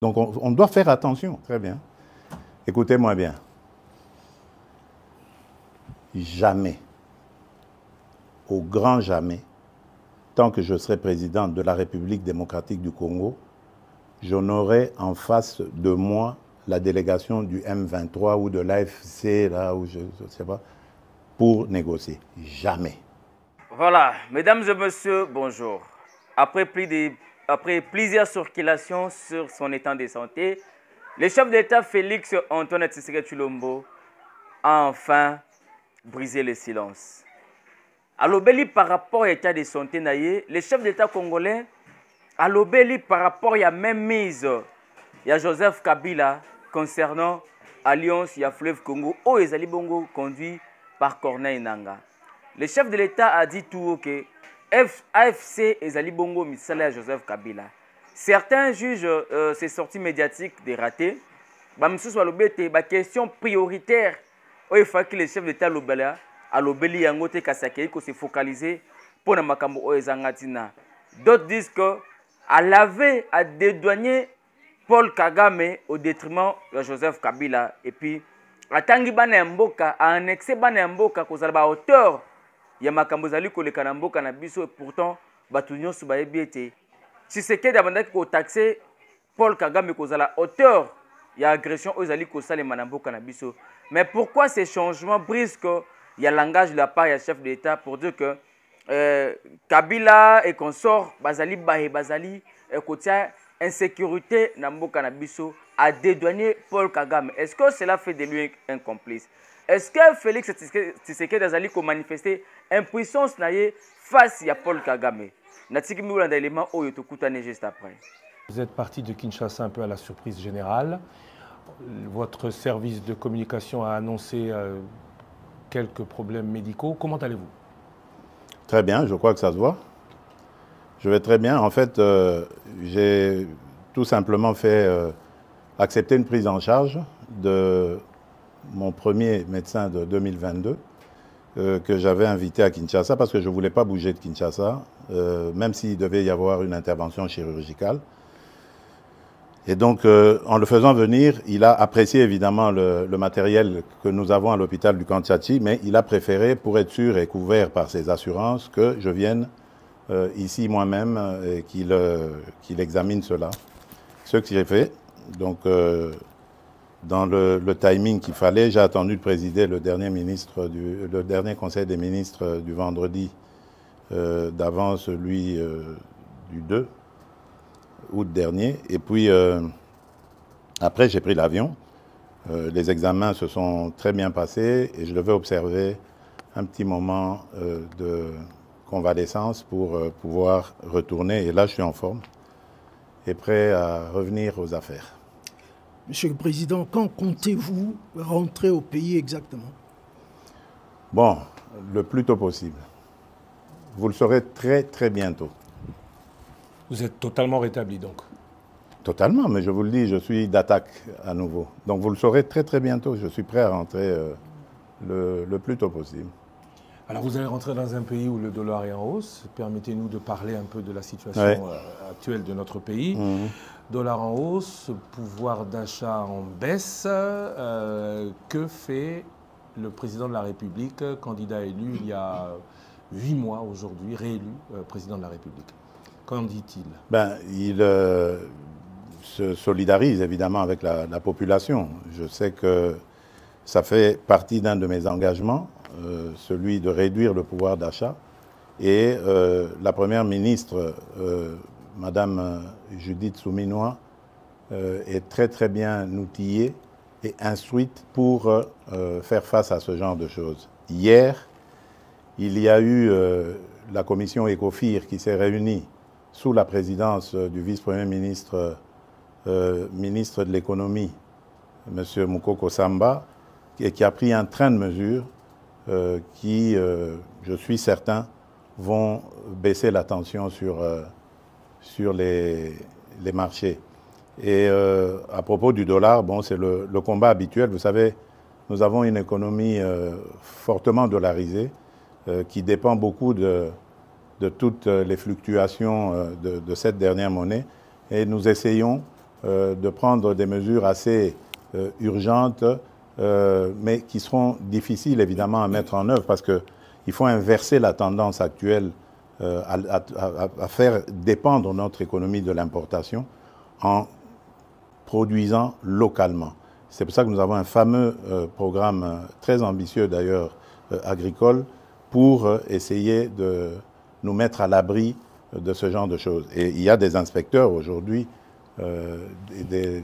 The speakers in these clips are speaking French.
Donc on doit faire attention. Très bien. Écoutez-moi bien. Jamais, au grand jamais, tant que je serai président de la République démocratique du Congo, je n'aurai en face de moi la délégation du M23 ou de l'AFC, là où je ne sais pas, pour négocier. Jamais. Voilà, mesdames et messieurs, bonjour. Après plusieurs circulations sur son état de santé, le chef d'État Félix Antoine Tshisekedi Tshilombo a enfin brisé le silence. À l'obéli par rapport à l'état de santé, le chef d'État congolais a l'obéli par rapport à la même mise il y a Joseph Kabila concernant Alliance ya Fleuve Congo où Ezali Bongo conduit par Corneille Nangaa. Le chef de l'État a dit tout que AFC Ezali Bongo misala à Joseph Kabila. Certains jugent ces sorties médiatiques des ratés. Bamisusu balobete ba question prioritaire où il faut que le chef d'État lobela a lobeli yango te kasakei ko se focaliser pour na makambo o ezangatina. D'autres disent que à laver, à dédouaner Paul Kagame au détriment de Joseph Kabila. Et puis, à Tangi Banemboka, à annexer Banemboka, qu'on a la hauteur, il y a makambo zali ko le kanamboka na biso, et pourtant, Batunyon Soubayebiete. Si c'est que d'abord qu'on taxé Paul Kagame, qu'on a la hauteur, il y a agression aux ali ko sale manamboka na biso. Mais pourquoi ces changements brusques? Il y a langage de la part du chef d'État pour dire que Kabila et consort Bazali Bahe Bazali côté insécurité Namboka Nabiso a dédouané Paul Kagame. Est-ce que cela fait de lui un complice? Est-ce que Félix Tshisekedi Azali ko manifester impuissance naie face à Paul Kagame? Natiki mi un élément oyo tokutane juste après. Vous êtes parti de Kinshasa un peu à la surprise générale. Votre service de communication a annoncé quelques problèmes médicaux. Comment allez-vous? Très bien, je crois que ça se voit. Je vais très bien. En fait, j'ai tout simplement fait accepter une prise en charge de mon premier médecin de 2022 que j'avais invité à Kinshasa parce que je ne voulais pas bouger de Kinshasa, même s'il devait y avoir une intervention chirurgicale. Et donc, en le faisant venir, il a apprécié évidemment le matériel que nous avons à l'hôpital du Kantiati, mais il a préféré, pour être sûr et couvert par ses assurances, que je vienne ici moi-même et qu'il examine cela. Ce que j'ai fait. Donc, dans le timing qu'il fallait, j'ai attendu de présider le dernier conseil des ministres du vendredi d'avant celui du 2 août dernier. Et puis, après, j'ai pris l'avion. Les examens se sont très bien passés et je devais observer un petit moment de convalescence pour pouvoir retourner. Et là, je suis en forme et prêt à revenir aux affaires. Monsieur le Président, quand comptez-vous rentrer au pays exactement? Bon, le plus tôt possible. Vous le saurez très, très bientôt. Vous êtes totalement rétabli donc? Totalement, mais je vous le dis, je suis d'attaque à nouveau. Donc vous le saurez très très bientôt. Je suis prêt à rentrer le plus tôt possible. Alors vous allez rentrer dans un pays où le dollar est en hausse. Permettez-nous de parler un peu de la situation actuelle de notre pays. Dollar en hausse, pouvoir d'achat en baisse. Que fait le président de la République, candidat élu il y a 8 mois aujourd'hui, réélu président de la République? Qu'en dit-il? Il se solidarise évidemment avec la population. Je sais que ça fait partie d'un de mes engagements, celui de réduire le pouvoir d'achat. Et la première ministre, Madame Judith Souminois, est très très bien outillée et instruite pour faire face à ce genre de choses. Hier, il y a eu la commission ECOFIR qui s'est réunie sous la présidence du vice-premier ministre, ministre de l'économie, M. Moukoko Samba, et qui a pris un train de mesures qui, je suis certain, vont baisser la tension sur les marchés. Et à propos du dollar, bon, c'est le combat habituel. Vous savez, nous avons une économie fortement dollarisée qui dépend beaucoup de toutes les fluctuations de cette dernière monnaie. Et nous essayons de prendre des mesures assez urgentes, mais qui seront difficiles évidemment à mettre en œuvre parce qu'il faut inverser la tendance actuelle à faire dépendre notre économie de l'importation en produisant localement. C'est pour ça que nous avons un fameux programme très ambitieux d'ailleurs agricole pour essayer de nous mettre à l'abri de ce genre de choses. Et il y a des inspecteurs aujourd'hui, des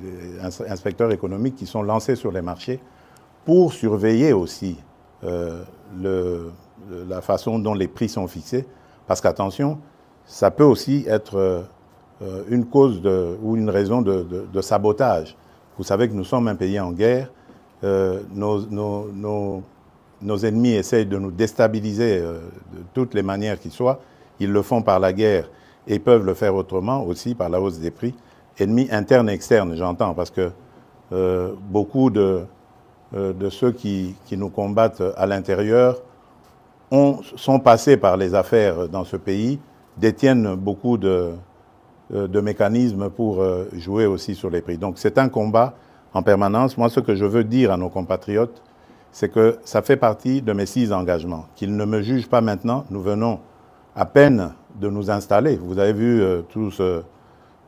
inspecteurs économiques qui sont lancés sur les marchés pour surveiller aussi la façon dont les prix sont fixés. Parce qu'attention, ça peut aussi être une cause ou une raison de sabotage. Vous savez que nous sommes un pays en guerre. Nos ennemis essayent de nous déstabiliser de toutes les manières qui soient. Ils le font par la guerre et peuvent le faire autrement aussi par la hausse des prix. Ennemis internes et externes, j'entends, parce que beaucoup de ceux qui nous combattent à l'intérieur sont passés par les affaires dans ce pays, détiennent beaucoup de mécanismes pour jouer aussi sur les prix. Donc c'est un combat en permanence. Moi, ce que je veux dire à nos compatriotes, c'est que ça fait partie de mes 6 engagements. Qu'ils ne me jugent pas maintenant. Nous venons à peine de nous installer. Vous avez vu tout ce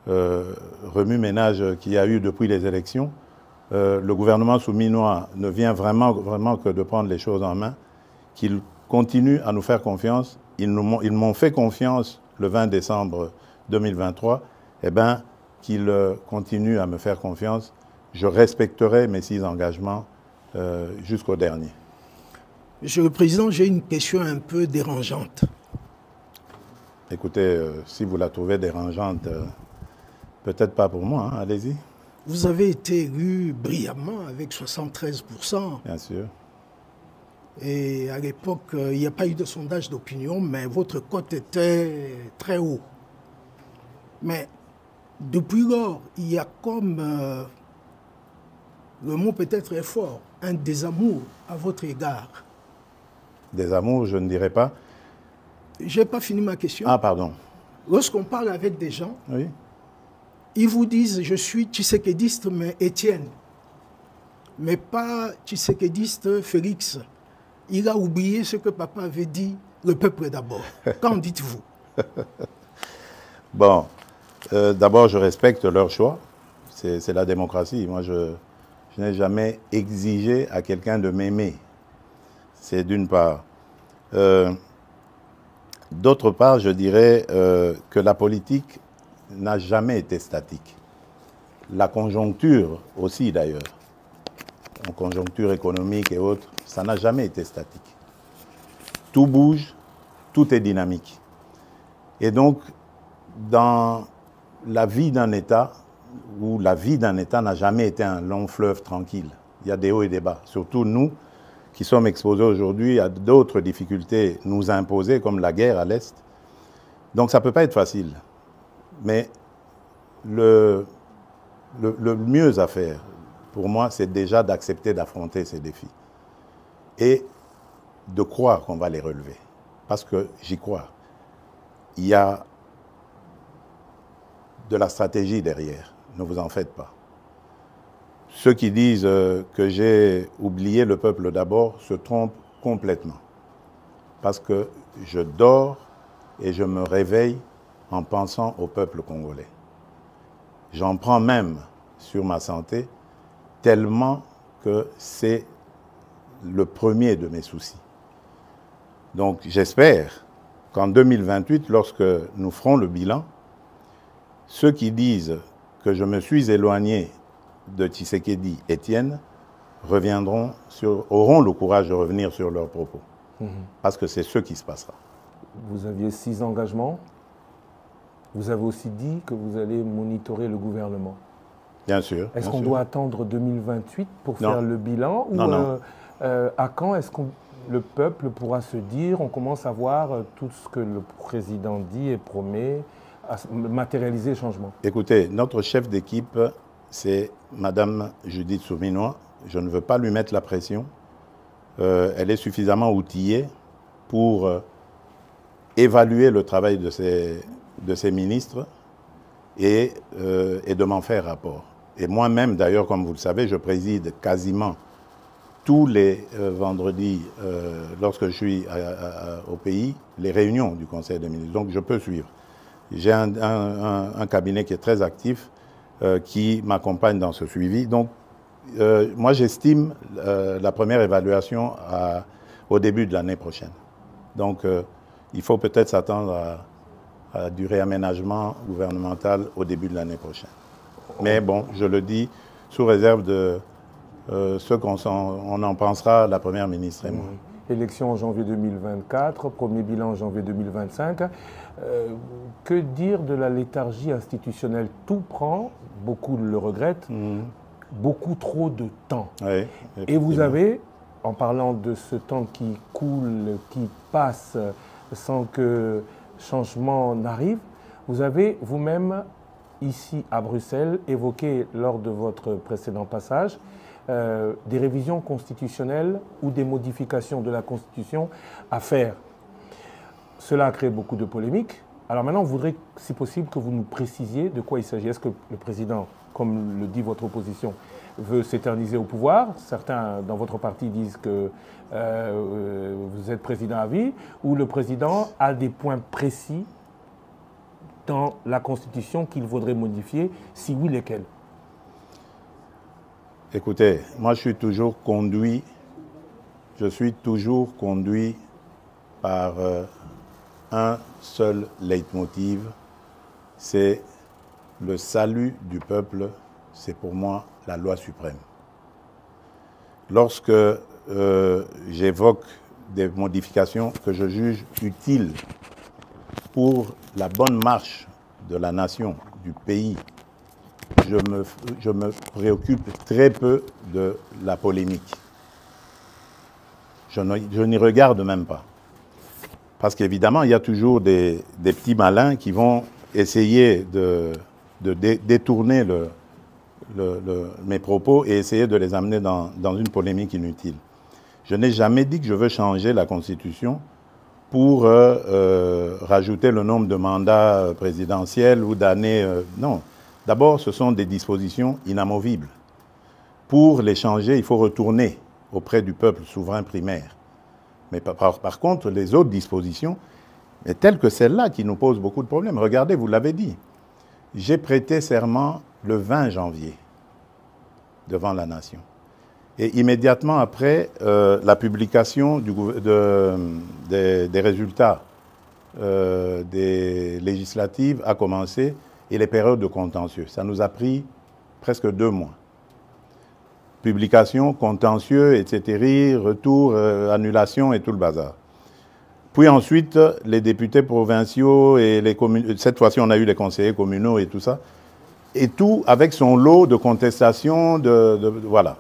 remue-ménage qu'il y a eu depuis les élections. Le gouvernement souminois ne vient vraiment que de prendre les choses en main, qu'il continue à nous faire confiance. Ils m'ont fait confiance le 20 décembre 2023. Eh bien, qu'ils continuent à me faire confiance. Je respecterai mes 6 engagements jusqu'au dernier. Monsieur le Président, j'ai une question un peu dérangeante. Écoutez, si vous la trouvez dérangeante, peut-être pas pour moi, hein, allez-y. Vous avez été élu brillamment avec 73%. Bien sûr. Et à l'époque, il n'y a pas eu de sondage d'opinion, mais votre cote était très haut. Mais depuis lors, il y a comme, le mot peut-être est fort, un désamour à votre égard. Désamour, je ne dirais pas. Je n'ai pas fini ma question. Ah, pardon. Lorsqu'on parle avec des gens, Oui. ils vous disent « je suis tshisekédiste, mais Étienne », mais pas tshisekédiste Félix. Il a oublié ce que papa avait dit, le peuple d'abord. Qu'en dites-vous? Bon, d'abord, je respecte leur choix. C'est la démocratie. Moi, je n'ai jamais exigé à quelqu'un de m'aimer. C'est d'une part. D'autre part, je dirais que la politique n'a jamais été statique. La conjoncture aussi, d'ailleurs, en conjoncture économique et autres, ça n'a jamais été statique. Tout bouge, tout est dynamique. Et donc, dans la vie d'un État, où la vie d'un État n'a jamais été un long fleuve tranquille, il y a des hauts et des bas. Surtout nous, qui sommes exposés aujourd'hui à d'autres difficultés nous imposées, comme la guerre à l'Est. Donc ça ne peut pas être facile. Mais le mieux à faire, pour moi, c'est déjà d'accepter d'affronter ces défis. Et de croire qu'on va les relever. Parce que j'y crois. Il y a de la stratégie derrière. Ne vous en faites pas. Ceux qui disent que j'ai oublié le peuple d'abord se trompent complètement. Parce que je dors et je me réveille en pensant au peuple congolais. J'en prends même sur ma santé tellement que c'est le premier de mes soucis. Donc j'espère qu'en 2028, lorsque nous ferons le bilan, ceux qui disent que je me suis éloigné de Tshisekedi Étienne auront le courage de revenir sur leurs propos. Parce que c'est ce qui se passera. Vous aviez 6 engagements. Vous avez aussi dit que vous allez monitorer le gouvernement. Bien sûr. Est-ce qu'on doit attendre 2028 pour faire le bilan? Non, non. À quand est-ce que le peuple pourra se dire, on commence à voir tout ce que le président dit et promet, à matérialiser le changement? Écoutez, notre chef d'équipe, c'est Madame Judith Souminois. Je ne veux pas lui mettre la pression. Elle est suffisamment outillée pour évaluer le travail de ses ministres et de m'en faire rapport. Et moi-même, d'ailleurs, comme vous le savez, je préside quasiment tous les vendredis, lorsque je suis au pays, les réunions du Conseil des ministres. Donc, je peux suivre. J'ai un cabinet qui est très actif, qui m'accompagne dans ce suivi. Donc, moi, j'estime la première évaluation au début de l'année prochaine. Donc, il faut peut-être s'attendre à du réaménagement gouvernemental au début de l'année prochaine. Mais bon, je le dis sous réserve de ce qu'on en pensera, la Première ministre et moi. Élection en janvier 2024, premier bilan en janvier 2025. Que dire de la léthargie institutionnelle? Tout prend, beaucoup le regrettent, beaucoup trop de temps. Oui, et vous avez, en parlant de ce temps qui coule, qui passe sans que changement n'arrive, vous avez vous-même, ici à Bruxelles, évoqué lors de votre précédent passage, des révisions constitutionnelles ou des modifications de la Constitution à faire. Cela a créé beaucoup de polémiques. Alors maintenant, on voudrait, si possible, que vous nous précisiez de quoi il s'agit. Est-ce que le président, comme le dit votre opposition, veut s'éterniser au pouvoir? Certains dans votre parti disent que vous êtes président à vie, ou le président a des points précis dans la Constitution qu'il vaudrait modifier, si oui, lesquels? Écoutez, moi je suis toujours conduit par un seul leitmotiv, c'est le salut du peuple, c'est pour moi la loi suprême. Lorsque j'évoque des modifications que je juge utiles pour la bonne marche de la nation, du pays, je me préoccupe très peu de la polémique. Je n'y regarde même pas. Parce qu'évidemment, il y a toujours des petits malins qui vont essayer de détourner mes propos et essayer de les amener dans une polémique inutile. Je n'ai jamais dit que je veux changer la Constitution pour rajouter le nombre de mandats présidentiels ou d'années. Non. D'abord, ce sont des dispositions inamovibles. Pour les changer, il faut retourner auprès du peuple souverain primaire. Mais par contre, les autres dispositions, telles que celle-là, qui nous posent beaucoup de problèmes. Regardez, vous l'avez dit, j'ai prêté serment le 20 janvier devant la nation. Et immédiatement après, la publication des résultats des législatives a commencé et les périodes de contentieux. Ça nous a pris presque 2 mois. Publication, contentieux, etc., retour, annulation et tout le bazar. Puis ensuite, les députés provinciaux et les communes, cette fois-ci on a eu les conseillers communaux et tout ça, et tout avec son lot de contestations, voilà.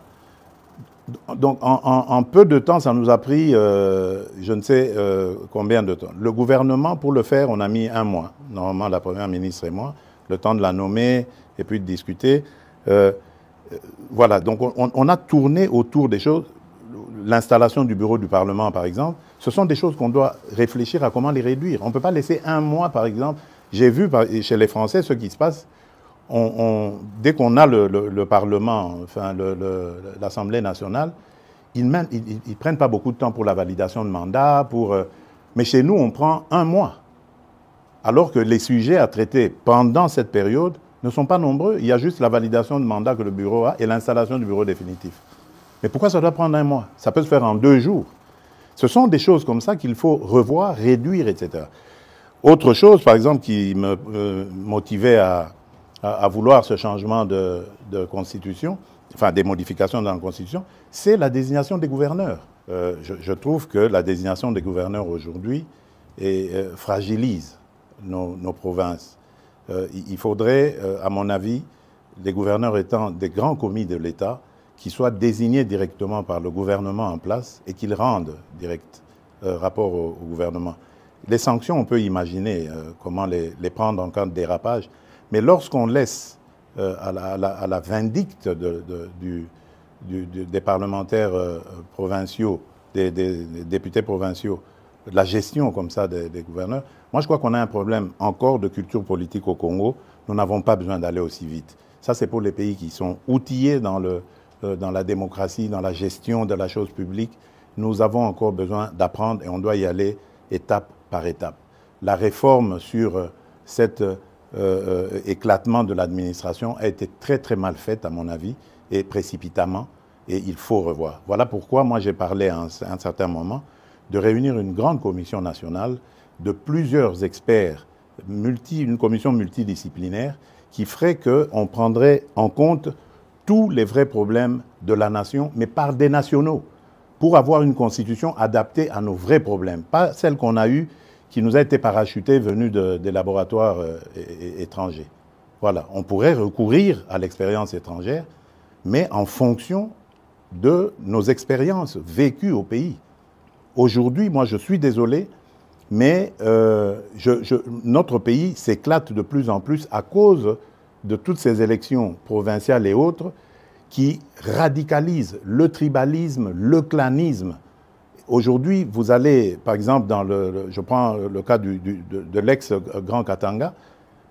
Donc en peu de temps, ça nous a pris je ne sais combien de temps. Le gouvernement, pour le faire, on a mis 1 mois. Normalement, la Première ministre et moi, le temps de la nommer et puis de discuter. Voilà, donc on a tourné autour des choses. L'installation du bureau du Parlement, par exemple, ce sont des choses qu'on doit réfléchir à comment les réduire. On ne peut pas laisser 1 mois, par exemple. J'ai vu chez les Français ce qui se passe. Dès qu'on a le Parlement, enfin l'Assemblée nationale, ils ne prennent pas beaucoup de temps pour la validation de mandat. Mais chez nous, on prend 1 mois. Alors que les sujets à traiter pendant cette période ne sont pas nombreux. Il y a juste la validation de mandat que le bureau a et l'installation du bureau définitif. Mais pourquoi ça doit prendre 1 mois? Ça peut se faire en 2 jours. Ce sont des choses comme ça qu'il faut revoir, réduire, etc. Autre chose, par exemple, qui me motivait à vouloir ce changement de constitution, enfin des modifications dans la constitution, c'est la désignation des gouverneurs. Je trouve que la désignation des gouverneurs aujourd'hui fragilise nos provinces. Il faudrait, à mon avis, les gouverneurs étant des grands commis de l'État, qui soient désignés directement par le gouvernement en place et qu'ils rendent direct rapport au gouvernement. Les sanctions, on peut imaginer comment les prendre en cas de dérapage, mais lorsqu'on laisse à la vindicte des parlementaires provinciaux, des députés provinciaux, la gestion comme ça des gouverneurs, moi je crois qu'on a un problème encore de culture politique au Congo, Nous n'avons pas besoin d'aller aussi vite. Ça, c'est pour les pays qui sont outillés dans la démocratie, dans la gestion de la chose publique. Nous avons encore besoin d'apprendre et on doit y aller étape par étape. La réforme sur cet éclatement de l'administration a été très très mal faite, à mon avis, et précipitamment, et il faut revoir. Voilà pourquoi moi j'ai parlé à un certain moment de réunir une grande commission nationale de plusieurs experts, une commission multidisciplinaire, qui ferait qu'on prendrait en compte tous les vrais problèmes de la nation, mais par des nationaux, pour avoir une constitution adaptée à nos vrais problèmes, pas celle qu'on a eue, qui nous a été parachutée venue des laboratoires étrangers. Voilà, on pourrait recourir à l'expérience étrangère, mais en fonction de nos expériences vécues au pays. Aujourd'hui, moi je suis désolé, mais notre pays s'éclate de plus en plus à cause de toutes ces élections provinciales et autres qui radicalisent le tribalisme, le clanisme. Aujourd'hui, vous allez, par exemple, je prends le cas de l'ex-Grand Katanga,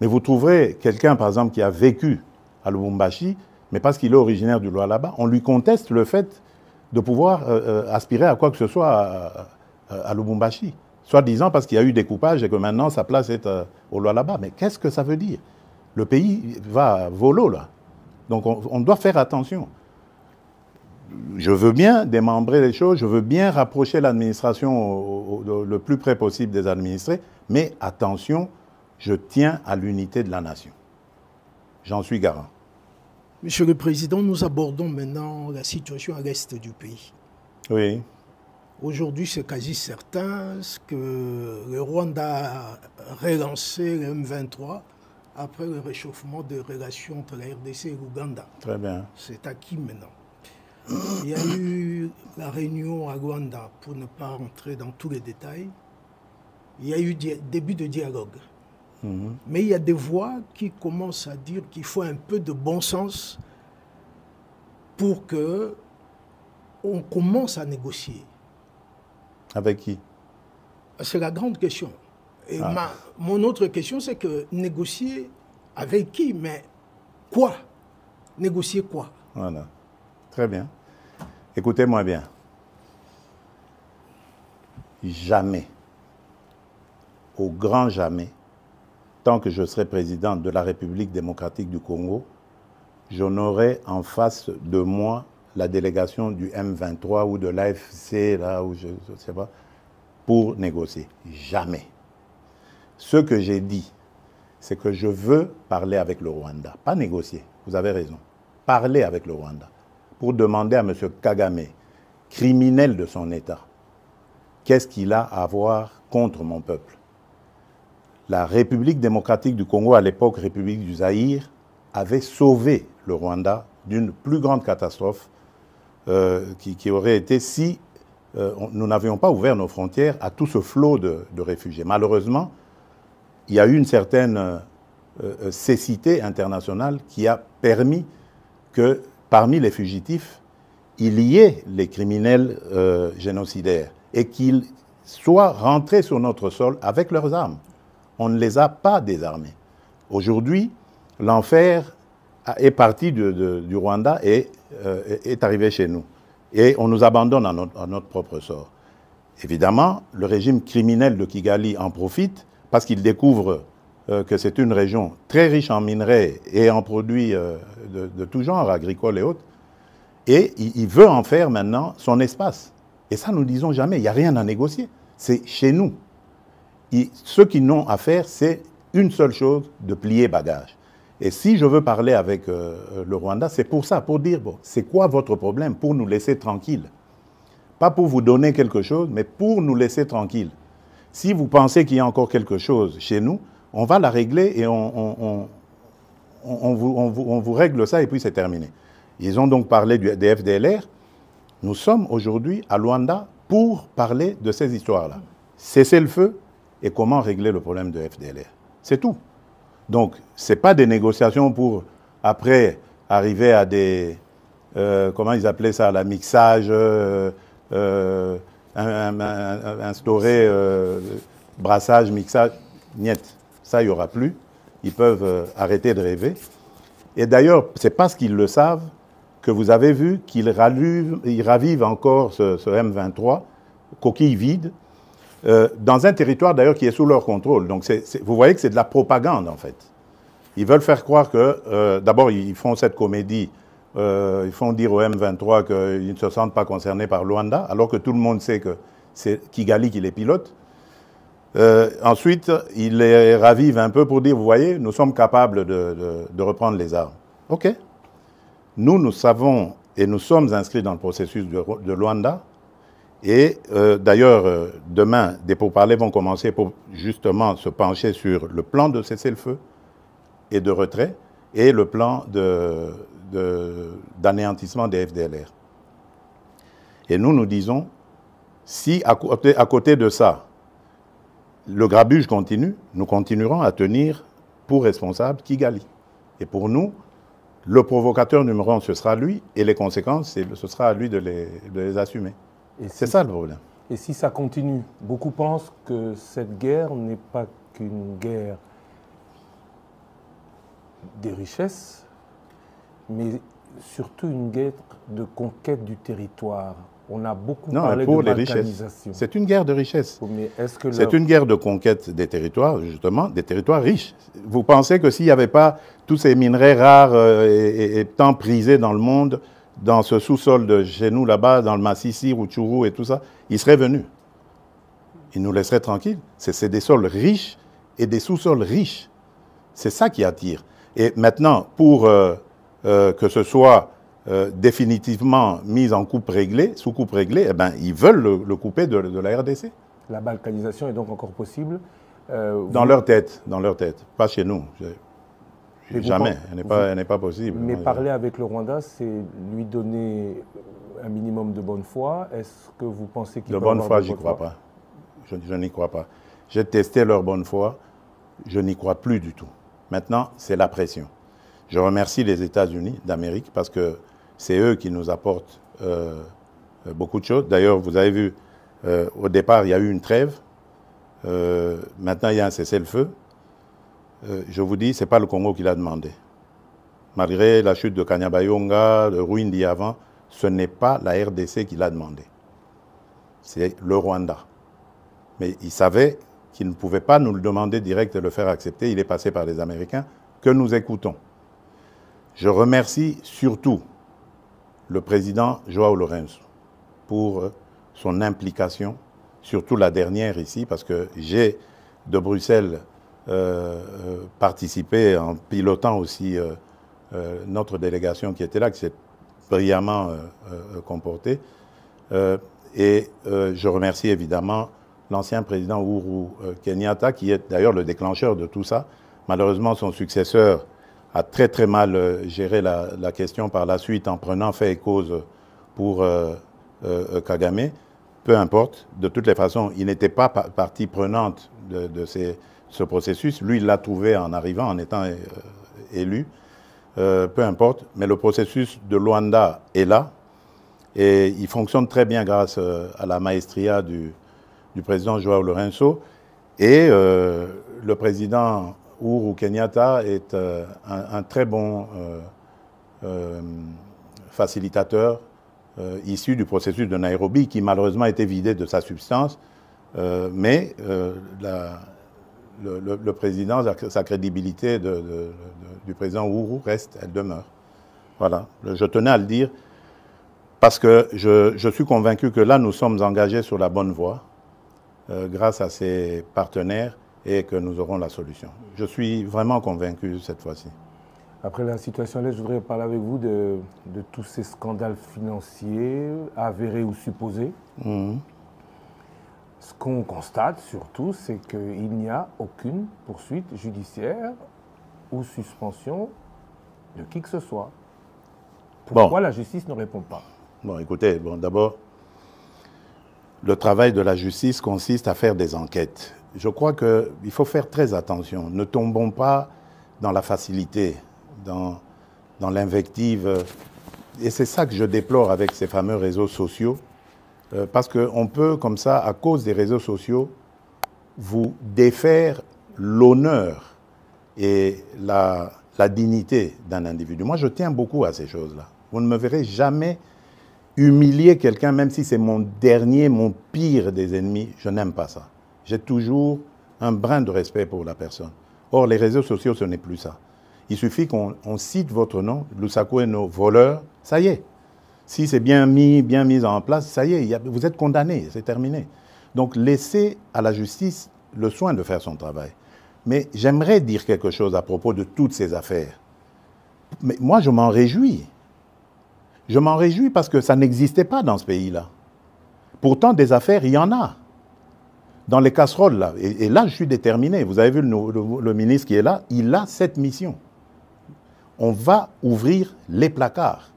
mais vous trouverez quelqu'un, par exemple, qui a vécu à Lubumbashi, mais parce qu'il est originaire du Lualaba, on lui conteste le fait de pouvoir aspirer à quoi que ce soit à Lubumbashi. Soi-disant parce qu'il y a eu découpage et que maintenant sa place est au Lualaba. Mais qu'est-ce que ça veut dire? Le pays va volo, là. Donc on doit faire attention. Je veux bien démembrer les choses, je veux bien rapprocher l'administration le plus près possible des administrés, mais attention, je tiens à l'unité de la nation. J'en suis garant. Monsieur le Président, nous abordons maintenant la situation à l'est du pays. Oui. Aujourd'hui, c'est quasi certain que le Rwanda a relancé le M23 après le réchauffement des relations entre la RDC et l'Ouganda. Très bien. C'est acquis maintenant. Il y a eu la réunion à Rwanda, pour ne pas rentrer dans tous les détails. Il y a eu début de dialogue. Mais il y a des voix qui commencent à dire qu'il faut un peu de bon sens pour qu'on commence à négocier. Avec qui? C'est la grande question. Et mon autre question, c'est que négocier avec qui? Mais quoi? Négocier quoi? Voilà. Très bien. Écoutez-moi bien. Jamais, au grand jamais, tant que je serai président de la République démocratique du Congo, je n'aurai en face de moi la délégation du M23 ou de l'AFC, là où je ne sais pas, pour négocier. Jamais. Ce que j'ai dit, c'est que je veux parler avec le Rwanda. Pas négocier, vous avez raison. Parler avec le Rwanda. Pour demander à M. Kagame, criminel de son État, qu'est-ce qu'il a à voir contre mon peuple? La République démocratique du Congo, à l'époque République du Zaïre, avait sauvé le Rwanda d'une plus grande catastrophe qui aurait été si nous n'avions pas ouvert nos frontières à tout ce flot de réfugiés. Malheureusement, il y a eu une certaine cécité internationale qui a permis que parmi les fugitifs, il y ait les criminels génocidaires et qu'ils soient rentrés sur notre sol avec leurs armes. On ne les a pas désarmés. Aujourd'hui, l'enfer est parti du Rwanda et est arrivé chez nous. Et on nous abandonne à notre propre sort. Évidemment, le régime criminel de Kigali en profite parce qu'il découvre que c'est une région très riche en minerais et en produits de tout genre, agricoles et autres. Et il veut en faire maintenant son espace. Et ça, nous ne disons jamais, il n'y a rien à négocier. C'est chez nous. Ce qu'ils n'ont à faire, c'est une seule chose, de plier bagage. Et si je veux parler avec le Rwanda, c'est pour ça, pour dire, bon, c'est quoi votre problème? Pour nous laisser tranquilles. Pas pour vous donner quelque chose, mais pour nous laisser tranquilles. Si vous pensez qu'il y a encore quelque chose chez nous, on va la régler et on vous règle ça et puis c'est terminé. Ils ont donc parlé des FDLR. Nous sommes aujourd'hui à Luanda pour parler de ces histoires-là. Cesser le feu et comment régler le problème de FDLR. C'est tout. Donc, ce n'est pas des négociations pour, après, arriver à des... comment ils appelaient ça? La mixage, instaurer brassage, mixage. Niet. Ça, il n'y aura plus. ils peuvent arrêter de rêver. Et d'ailleurs, c'est parce qu'ils le savent que vous avez vu qu'ils ravivent encore ce M23, coquille vide, dans un territoire d'ailleurs qui est sous leur contrôle. Donc vous voyez que c'est de la propagande en fait. Ils veulent faire croire que, d'abord ils font cette comédie, ils font dire au M23 qu'ils ne se sentent pas concernés par Luanda, alors que tout le monde sait que c'est Kigali qui les pilote. Ensuite, ils les ravivent un peu pour dire, vous voyez, nous sommes capables de reprendre les armes. OK. Nous savons et nous sommes inscrits dans le processus de Luanda. Et d'ailleurs, demain, des pourparlers vont commencer pour justement se pencher sur le plan de cessez-le-feu et de retrait et le plan d'anéantissement des FDLR. Et nous disons, si à côté de ça, le grabuge continue, nous continuerons à tenir pour responsable Kigali. Et pour nous, le provocateur numéro 1, ce sera lui, et les conséquences, ce sera à lui de les assumer. C'est ça le problème. Et si ça continue, beaucoup pensent que cette guerre n'est pas qu'une guerre des richesses, mais surtout une guerre de conquête du territoire. On a beaucoup parlé de balkanisation. C'est une guerre de richesse. C'est une guerre de conquête des territoires, justement, des territoires riches. Vous pensez que s'il n'y avait pas tous ces minerais rares et tant prisés dans le monde, dans ce sous-sol de chez nous, là-bas, dans le Massissi, Rutshuru et tout ça, ils seraient venus. Ils nous laisseraient tranquilles. C'est des sols riches et des sous-sols riches. C'est ça qui attire. Et maintenant, pour que ce soit définitivement mis en coupe réglée, sous coupe réglée, eh ben, ils veulent le couper de la RDC. La balkanisation est donc encore possible dans leur tête, pas chez nous. Jamais, elle n'est pas possible. Mais parler avec le Rwanda, c'est lui donner un minimum de bonne foi. Est-ce que vous pensez qu'il peut avoir de bonne foi? J'y crois pas. Je n'y crois pas. J'ai testé leur bonne foi, je n'y crois plus du tout. Maintenant, c'est la pression. Je remercie les États-Unis d'Amérique parce que c'est eux qui nous apportent beaucoup de choses. D'ailleurs, vous avez vu, au départ, il y a eu une trêve. Maintenant, il y a un cessez-le-feu. Je vous dis, ce n'est pas le Congo qui l'a demandé. Malgré la chute de Kanyabayonga, de Rwindi avant, ce n'est pas la RDC qui l'a demandé. C'est le Rwanda. Mais il savait qu'il ne pouvait pas nous le demander direct et le faire accepter. Il est passé par les Américains que nous écoutons. Je remercie surtout le président João Lourenço pour son implication, surtout la dernière ici, parce que j'ai de Bruxelles participé en pilotant aussi notre délégation qui était là, qui s'est brillamment comportée. Et je remercie évidemment l'ancien président Uhuru Kenyatta, qui est d'ailleurs le déclencheur de tout ça. Malheureusement, son successeur a très très mal géré la question par la suite en prenant fait et cause pour Kagame. Peu importe, de toutes les façons, il n'était pas partie prenante de ce processus. Lui, il l'a trouvé en arrivant, en étant élu. Peu importe, mais le processus de Luanda est là et il fonctionne très bien grâce à la maestria du président João Lourenço. Et le président Uhuru Kenyatta est un très bon facilitateur issu du processus de Nairobi, qui malheureusement a été vidé de sa substance, mais le président, sa crédibilité du président Uhuru reste, elle demeure. Voilà, je tenais à le dire, parce que je suis convaincu que là, nous sommes engagés sur la bonne voie, grâce à ces partenaires, et que nous aurons la solution. Je suis vraiment convaincu cette fois-ci. Après la situation là, je voudrais parler avec vous de tous ces scandales financiers, avérés ou supposés. Mmh. Ce qu'on constate surtout, c'est qu'il n'y a aucune poursuite judiciaire ou suspension de qui que ce soit. Pourquoi la justice ne répond pas? Bon, écoutez, d'abord, le travail de la justice consiste à faire des enquêtes. Je crois qu'il faut faire très attention. Ne tombons pas dans la facilité, dans l'invective. Et c'est ça que je déplore avec ces fameux réseaux sociaux. Parce qu'on peut, comme ça, à cause des réseaux sociaux, vous défaire l'honneur et la dignité d'un individu. Moi, je tiens beaucoup à ces choses-là. Vous ne me verrez jamais humilier quelqu'un, même si c'est mon dernier, mon pire des ennemis. Je n'aime pas ça. J'ai toujours un brin de respect pour la personne. Or, les réseaux sociaux, ce n'est plus ça. Il suffit qu'on cite votre nom, Lusaku et nos voleurs, ça y est. Si c'est bien mis en place, ça y est, vous êtes condamné, c'est terminé. Donc, laissez à la justice le soin de faire son travail. Mais j'aimerais dire quelque chose à propos de toutes ces affaires. Mais moi, je m'en réjouis. Je m'en réjouis parce que ça n'existait pas dans ce pays-là. Pourtant, des affaires, il y en a. Dans les casseroles, là. Et là, je suis déterminé. Vous avez vu le ministre qui est là, il a cette mission. On va ouvrir les placards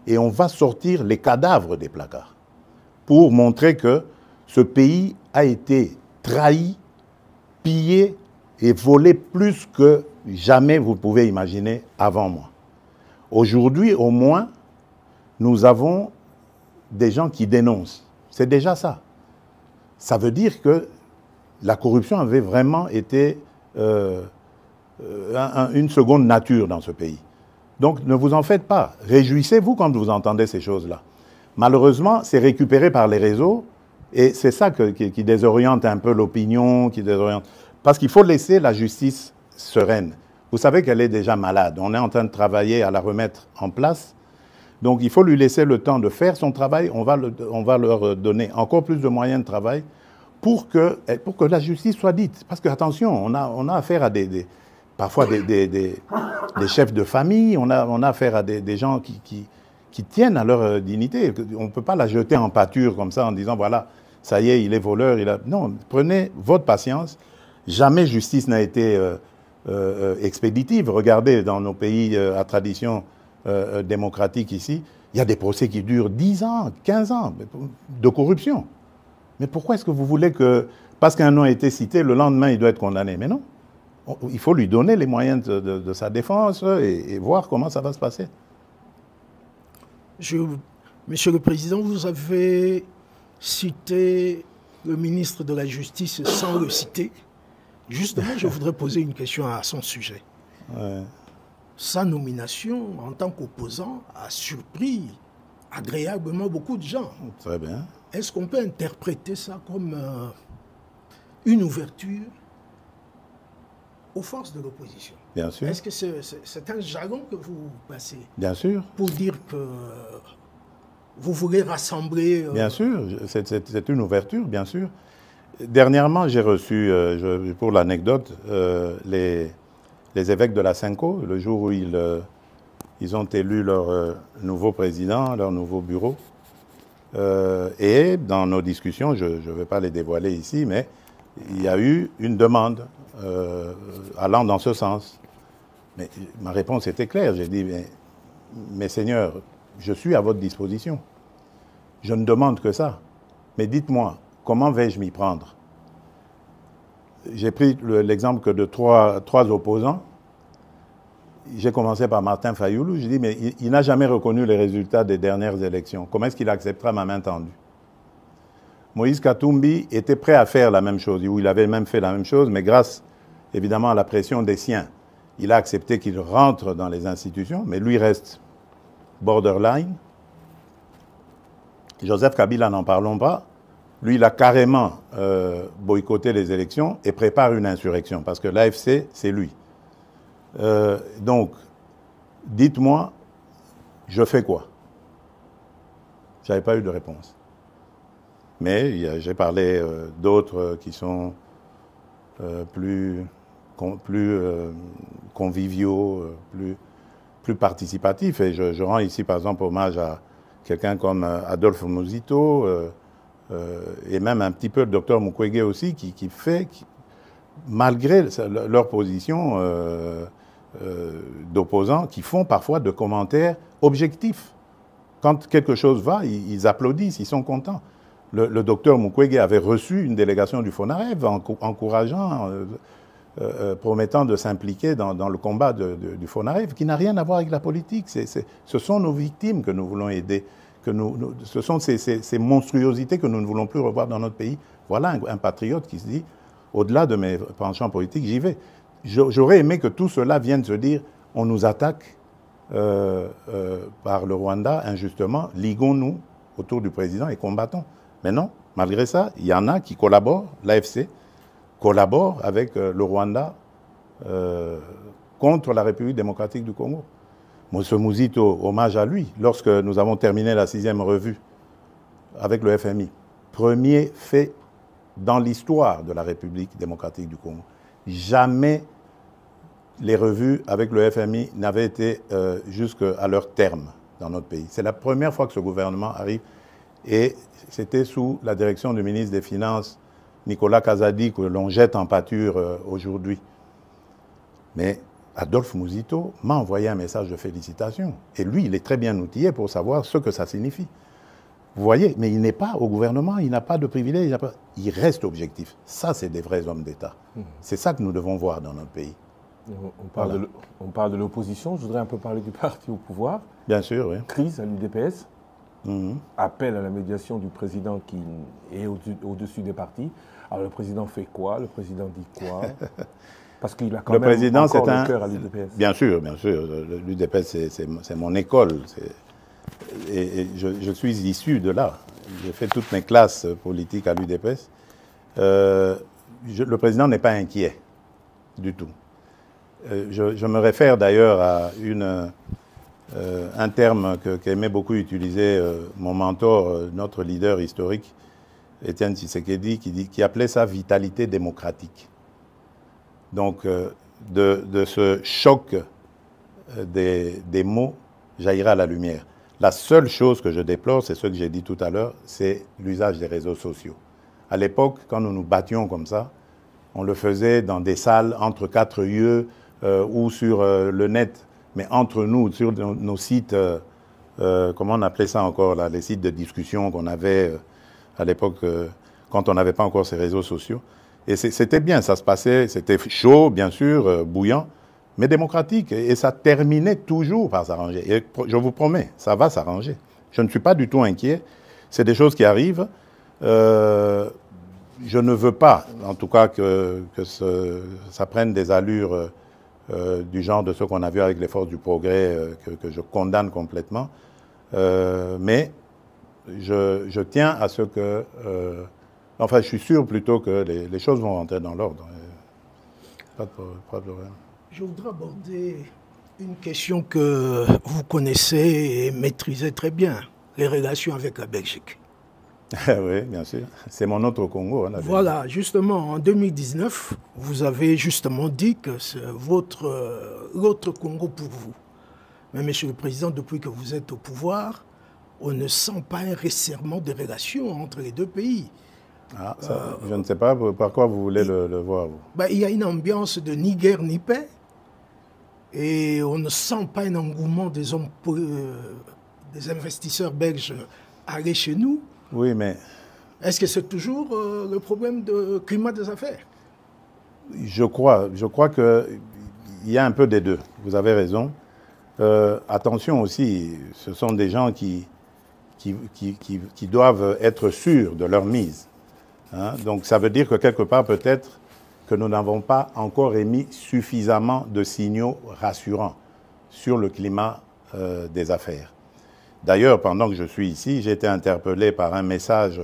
et on va sortir les cadavres des placards pour montrer que ce pays a été trahi, pillé et volé plus que jamais vous pouvez imaginer avant moi. Aujourd'hui, au moins, nous avons des gens qui dénoncent. C'est déjà ça. Ça veut dire que la corruption avait vraiment été une seconde nature dans ce pays. Donc ne vous en faites pas. Réjouissez-vous quand vous entendez ces choses-là. Malheureusement, c'est récupéré par les réseaux et c'est ça qui désoriente un peu l'opinion, qui désoriente. Parce qu'il faut laisser la justice sereine. Vous savez qu'elle est déjà malade. On est en train de travailler à la remettre en place. Donc il faut lui laisser le temps de faire son travail. On va leur donner encore plus de moyens de travail pour que la justice soit dite. Parce que, attention, on a affaire à parfois des chefs de famille, on a affaire à des gens qui tiennent à leur dignité. On ne peut pas la jeter en pâture comme ça en disant, voilà, ça y est, il est voleur. Non, prenez votre patience. Jamais justice n'a été expéditive. Regardez, dans nos pays à tradition démocratique ici, il y a des procès qui durent 10 ans, 15 ans de corruption. Mais pourquoi est-ce que vous voulez que, parce qu'un nom a été cité, le lendemain, il doit être condamné? Mais non. Il faut lui donner les moyens de sa défense et voir comment ça va se passer. Monsieur le Président, vous avez cité le ministre de la Justice sans le citer. Justement, je voudrais poser une question à son sujet. Ouais. Sa nomination en tant qu'opposant a surpris agréablement beaucoup de gens. Très bien. Est-ce qu'on peut interpréter ça comme une ouverture aux forces de l'opposition? Bien sûr. Est-ce que c'est un jargon que vous passez? Bien sûr. Pour dire que vous voulez rassembler... Bien sûr, c'est une ouverture, bien sûr. Dernièrement, j'ai reçu, pour l'anecdote, les évêques de la Cinco, le jour où ils ont élu leur nouveau président, leur nouveau bureau. Et dans nos discussions, je ne vais pas les dévoiler ici, mais il y a eu une demande allant dans ce sens. Mais ma réponse était claire. J'ai dit, mais Seigneur, je suis à votre disposition. Je ne demande que ça. Mais dites-moi, comment vais-je m'y prendre? J'ai pris l'exemple que de trois opposants. J'ai commencé par Martin Fayoulou. Je dis, mais il n'a jamais reconnu les résultats des dernières élections. Comment est-ce qu'il acceptera ma main tendue? Moïse Katumbi était prêt à faire la même chose, ou il avait même fait la même chose, mais grâce, évidemment, à la pression des siens, il a accepté qu'il rentre dans les institutions, mais lui reste borderline. Joseph Kabila, n'en parlons pas. Lui, il a carrément boycotté les élections et prépare une insurrection, parce que l'AFC, c'est lui. Donc, dites-moi, je fais quoi? Je n'avais pas eu de réponse. Mais j'ai parlé d'autres qui sont plus conviviaux, plus participatifs. Et je rends ici, par exemple, hommage à quelqu'un comme Adolphe Muzito et même un petit peu le docteur Mukwege aussi, qui fait, malgré leur position d'opposants, qui font parfois de commentaires objectifs. Quand quelque chose va, ils applaudissent, ils sont contents. Le docteur Mukwege avait reçu une délégation du FONAREV encourageant, promettant de s'impliquer dans le combat du FONAREV, qui n'a rien à voir avec la politique. Ce sont nos victimes que nous voulons aider. Ce sont ces monstruosités que nous ne voulons plus revoir dans notre pays. Voilà un patriote qui se dit, au-delà de mes penchants politiques, j'y vais. j'aurais aimé que tout cela vienne se dire, on nous attaque par le Rwanda injustement, liguons-nous autour du président et combattons. Mais non, malgré ça, il y en a qui collaborent, l'AFC collabore avec le Rwanda contre la République démocratique du Congo. Moussa Mouzito, hommage à lui, lorsque nous avons terminé la 6e revue avec le FMI, premier fait dans l'histoire de la République démocratique du Congo. Jamais les revues avec le FMI n'avaient été jusqu'à leur terme dans notre pays. C'est la première fois que ce gouvernement arrive et c'était sous la direction du ministre des Finances, Nicolas Kazadi, que l'on jette en pâture aujourd'hui. Mais Adolphe Mouzito m'a envoyé un message de félicitations. Et lui, il est très bien outillé pour savoir ce que ça signifie. Vous voyez, mais il n'est pas au gouvernement, il n'a pas de privilèges, il reste objectif. Ça, c'est des vrais hommes d'État. C'est ça que nous devons voir dans notre pays. On parle de l'opposition, je voudrais un peu parler du parti au pouvoir. Bien sûr, oui. Crise à l'UDPS, appel à la médiation du président qui est au-dessus des partis. Alors le président fait quoi? Le président dit quoi? Parce qu'il a quand même encore le cœur à l'UDPS. Bien sûr, bien sûr. L'UDPS, c'est mon école. Et je suis issu de là. J'ai fait toutes mes classes politiques à l'UDPS. Le président n'est pas inquiet du tout. Je me réfère d'ailleurs à un terme qu'aimait beaucoup utiliser mon mentor, notre leader historique, Étienne Tshisekedi, qui appelait ça vitalité démocratique. Donc, de ce choc des mots jaillira la lumière. La seule chose que je déplore, c'est ce que j'ai dit tout à l'heure, c'est l'usage des réseaux sociaux. À l'époque, quand nous nous battions comme ça, on le faisait dans des salles entre 4 yeux ou sur le net, mais entre nous, sur nos sites, comment on appelait ça encore, là, les sites de discussion qu'on avait à l'époque, quand on n'avait pas encore ces réseaux sociaux. Et c'était bien, ça se passait, c'était chaud, bien sûr, bouillant, mais démocratique. Et ça terminait toujours par s'arranger. Et je vous promets, ça va s'arranger. Je ne suis pas du tout inquiet. C'est des choses qui arrivent. Je ne veux pas, en tout cas, que ça prenne des allures du genre de ce qu'on a vu avec les forces du progrès, que je condamne complètement. Mais je tiens à ce que... enfin, je suis sûr plutôt que les choses vont rentrer dans l'ordre. Pas de problème. Je voudrais aborder une question que vous connaissez et maîtrisez très bien, les relations avec la Belgique. Oui, bien sûr. C'est mon autre Congo. Hein, voilà, justement, en 2019, vous avez justement dit que c'est l'autre Congo pour vous. Mais, Monsieur le Président, depuis que vous êtes au pouvoir, on ne sent pas un resserrement des relations entre les deux pays. Ah, ça, je ne sais pas par quoi vous voulez le voir, vous. Il y a une ambiance de ni guerre ni paix. Et on ne sent pas un engouement des investisseurs belges à aller chez nous. Oui, mais... Est-ce que c'est toujours le problème de climat des affaires? Je crois qu'il y a un peu des deux. Vous avez raison. Attention aussi, ce sont des gens qui doivent être sûrs de leur mise. Hein? Donc ça veut dire que quelque part, peut-être, que nous n'avons pas encore émis suffisamment de signaux rassurants sur le climat des affaires. D'ailleurs, pendant que je suis ici, j'ai été interpellé par un message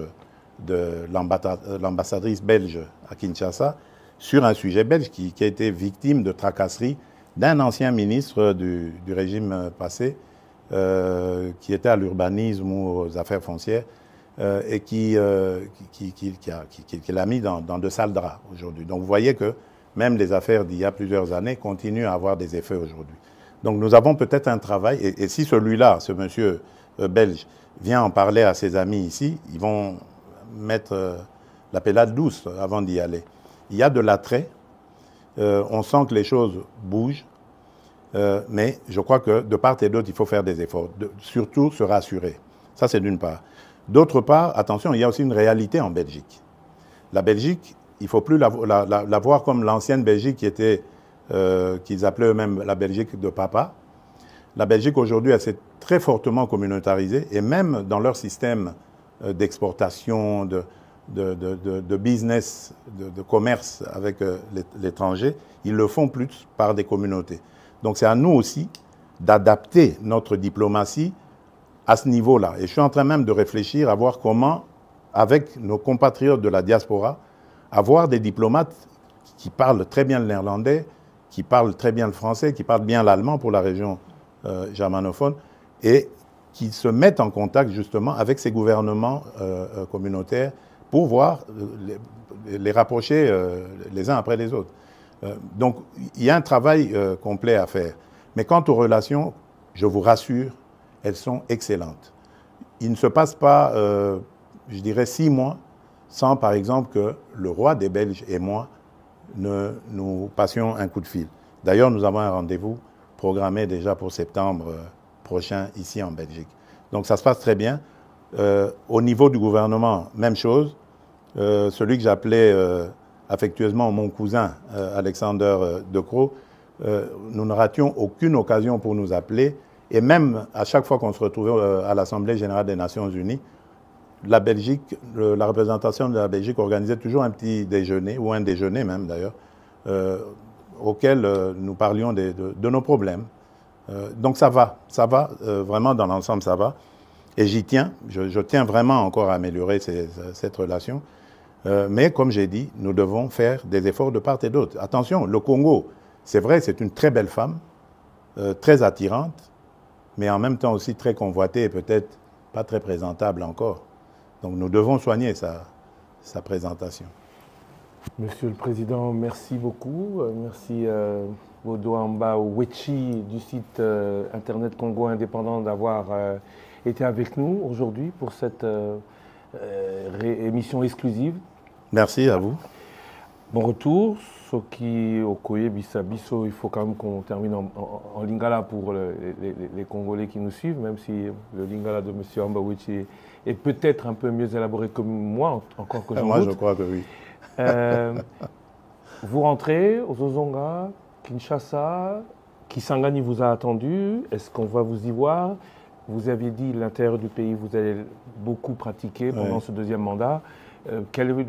de l'ambassadrice belge à Kinshasa sur un sujet belge qui a été victime de tracasseries d'un ancien ministre du régime passé qui était à l'urbanisme ou aux affaires foncières et qui l'a mis dans de sales draps aujourd'hui. Donc vous voyez que même les affaires d'il y a plusieurs années continuent à avoir des effets aujourd'hui. Donc nous avons peut-être un travail, et si celui-là, ce monsieur belge, vient en parler à ses amis ici, ils vont mettre la pellade douce avant d'y aller. Il y a de l'attrait, on sent que les choses bougent, mais je crois que de part et d'autre, il faut faire des efforts, surtout se rassurer. Ça, c'est d'une part. D'autre part, attention, il y a aussi une réalité en Belgique. La Belgique, il ne faut plus la voir comme l'ancienne Belgique qu'ils appelaient eux-mêmes la Belgique de papa. La Belgique, aujourd'hui, elle s'est très fortement communautarisée, et même dans leur système d'exportation, de business, de commerce avec l'étranger, ils le font plus par des communautés. Donc c'est à nous aussi d'adapter notre diplomatie à ce niveau-là. Et je suis en train même de réfléchir à voir comment, avec nos compatriotes de la diaspora, avoir des diplomates qui parlent très bien le néerlandais, qui parlent très bien le français, qui parlent bien l'allemand pour la région germanophone, et qui se mettent en contact justement avec ces gouvernements communautaires pour voir, les rapprocher les uns après les autres. Donc il y a un travail complet à faire. Mais quant aux relations, je vous rassure, elles sont excellentes. Il ne se passe pas, je dirais, 6 mois sans, par exemple, que le roi des Belges et moi nous passions un coup de fil. D'ailleurs, nous avons un rendez-vous programmé déjà pour septembre prochain ici en Belgique. Donc ça se passe très bien. Au niveau du gouvernement, même chose. Celui que j'appelais affectueusement mon cousin, Alexander De Croo, nous ne rations aucune occasion pour nous appeler. Et même à chaque fois qu'on se retrouvait à l'Assemblée générale des Nations unies, la Belgique, la représentation de la Belgique organisait toujours un petit déjeuner, ou un déjeuner même d'ailleurs, auquel nous parlions de nos problèmes. Donc ça va vraiment dans l'ensemble ça va. Et j'y tiens, je tiens vraiment encore à améliorer cette relation. Mais comme j'ai dit, nous devons faire des efforts de part et d'autre. Attention, le Congo, c'est vrai, c'est une très belle femme, très attirante, mais en même temps aussi très convoitée et peut-être pas très présentable encore. Donc nous devons soigner sa présentation. Monsieur le Président, merci beaucoup. Merci Bodoamba Wechi du site Internet Congo Indépendant d'avoir été avec nous aujourd'hui pour cette émission exclusive. Merci à vous. Bon retour. Soki Okoye Bissabiso, il faut quand même qu'on termine en lingala pour les Congolais qui nous suivent, même si le lingala de M. Ambawichi est peut-être un peu mieux élaboré que moi, encore que j'en doute. Moi, je crois que oui. Vous rentrez aux Ozonga, Kinshasa, Kisangani vous a attendu. Est-ce qu'on va vous y voir? Vous aviez dit l'intérieur du pays, vous allez beaucoup pratiquer pendant ce deuxième mandat. Quel est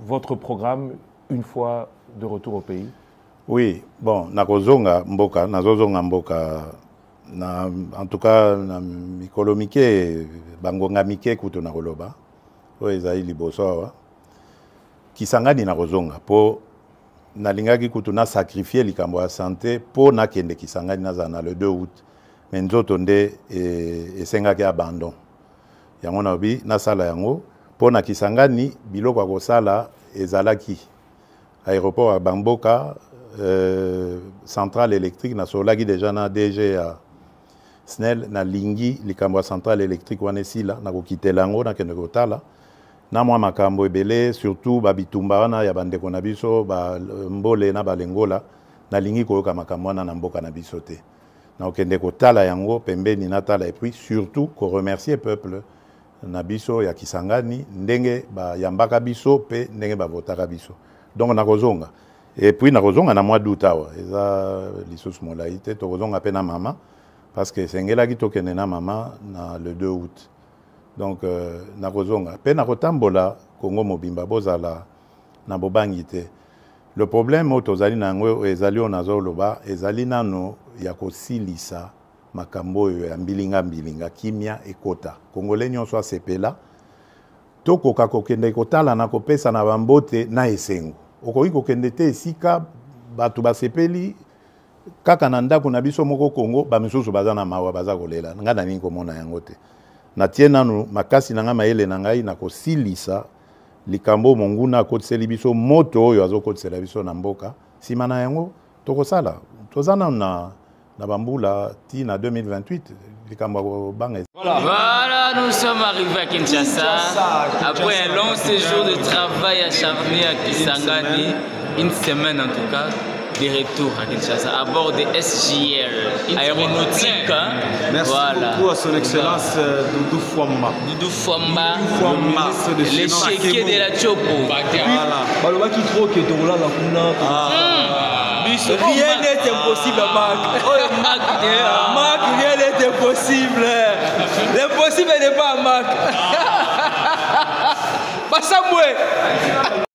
votre programme une fois de retour au pays? Oui, bon, nakozonga mboka, en tout cas, na mikolo mike, bangonga mike kuto na koloba, o ezali liboso awa. Kisangani nakozonga, po nalingaki kuto na sacrifier likambo ya santé, po nakende Kisangani nazana le 2 août. Mais nzoto nde esengaki abandon. Yango na bi nasala yango, po na Kisangani biloko ya kosala ezalaki. Aéroport à Bamboka, centrale électrique, na solaki déjà na DG à SNEL, na lingi, likambo centrale électrique wane sila, na kokite lango, na kende kotala. Na mwa makambo ebele, surtout babitumba wana ya bandeko na biso, ba mbole na balengola, na lingi koyoka makambo wana na mboka na biso te. Na okende kotala yango, pembeni na tala, et puis surtout ko remercier peuple na biso ya Kisangani, ndenge ba yambaka biso, pe ndenge ba votaka biso. Donc nakozonga. Et puis nakozonga na mois d'août awa. Eza lisusu molaite tokozonga pe na mama parce que sengelaki tokende na mama na le 2 août. Donc nakozonga. Pe nakotambola Congo mobimba bozala na bobangi te. Le problème tozali nango ezali onazoloba ezali nano ya kosilisa makambo ya mbilinga kimia ekota. Congolais nyonso asepela. Tokoka kokende kotala na kopesa na bambote na esengo. Okoki kokende te esika batu basepeli kaka na ndako na biso moko Congo bamisusu baza na mawa baza kolela nga na nini komona yango te. Na tie nanu makasi na nga mayele na ngai na kosilisa likambo monguna akotiseli biso moto oyo azokotisela biso na mboka sima na yango tokosala tozana na bambula ti na 2028 likambo banga. Voilà, nous sommes arrivés à Kinshasa après un long séjour de travail acharné à Kisangani, une semaine en tout cas, de retour à Kinshasa à bord de SGR aéronautique. Merci beaucoup à son excellence Doudou Fwamba. Doudou Fwamba, le chéquier de la Chopo. Voilà. Qui trop que Doula la Kuna. Rien n'est impossible, Marc. Marc, rien n'est impossible. L'impossible n'est pas Marc. Massambwe.